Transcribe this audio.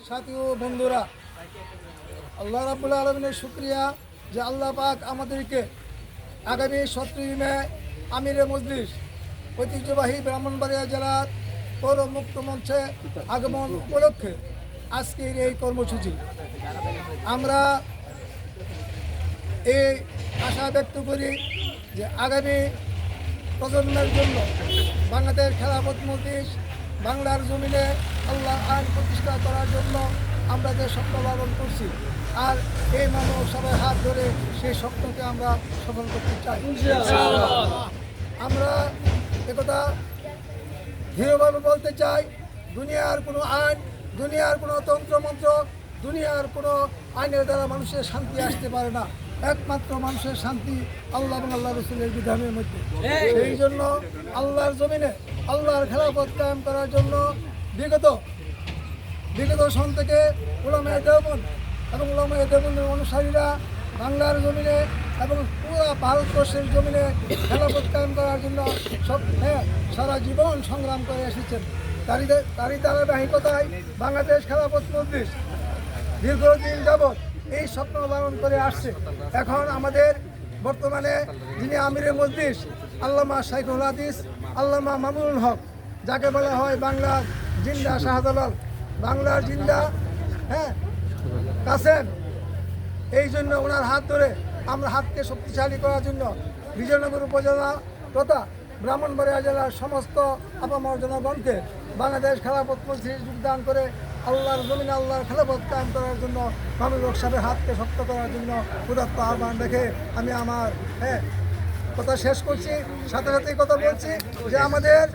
সাথী ও বন্ধুরা, আল্লাহ রাব্বুল আলামিনের শুকরিয়া যে আল্লাহ পাক আমাদেরকে আগামী 17 মে আমিরে মজলিস ঐতিহ্যবাহী ব্রাহ্মণবাড়িয়া জেলার পৌর মুক্ত মঞ্চে আগমন উপলক্ষে আজকের এই কর্মসূচি আমরা এই আশা ব্যক্ত করি যে আগামী প্রজন্মের জন্য বাংলাদেশ খেলাফত মজলিস বাংলার জমিনে আল্লাহ আইন প্রতিষ্ঠা করার জন্য আমরা যে স্বপ্ন পালন করছি আর এই মানব সবাই হাত ধরে সেই স্বপ্নকে আমরা সফল করতে চাই। আমরা একথা দৃঢ়ভাবে বলতে চাই, দুনিয়ার কোনো আইন, দুনিয়ার কোনো তন্ত্রমন্ত্র, দুনিয়ার কোনো আইনের দ্বারা মানুষের শান্তি আসতে পারে না। একমাত্র মানুষের শান্তি আল্লাহ এবং আল্লাহ রসুলের বিধানের মধ্যে। সেই জন্য আল্লাহর জমিনে আল্লাহর খেলাফত কায়েম করার জন্য বিগত সন থেকে উলামায়ে দেওবন্দ এবং উলামায়ে দেওবন্দের অনুসারীরা বাংলার জমিনে এবং পুরো ভারতবর্ষের জমিনে খেলাফত কায়েম করার জন্য সারা জীবন সংগ্রাম করে এসেছেন। তারই ধারাবাহিকতায় বাংলাদেশ খেলাফত মজলিস দীর্ঘদিন যাবৎ এই স্বপ্ন পালন করে আসছে। এখন আমাদের বর্তমানে যিনি আমিরে মজলিস আল্লামা শাইখুল হাদিস আল্লামা মামুনুল হক, যাকে বলা হয় বাংলার জিন্দা শাহজালাল, বাংলার জিন্দা কাসেম, এই জন্য ওনার হাত ধরে আমরা হাতকে শক্তিশালী করার জন্য বিজয়নগর উপজেলা তথা ব্রাহ্মণবাড়িয়া জেলার সমস্ত আপামর জনগণকে বাংলাদেশ খেলাফত মজলিসে যোগদান করে আল্লাহর জমিনে আল্লাহর খেলাফত কায়েম করার জন্য মামুনুল হক সাহেবের হাতকে শক্ত করার জন্য উদাত্ত আহ্বান রেখে আমি আমার কথা শেষ করছি। সাথে সাথে কথা বলছি যে আমাদের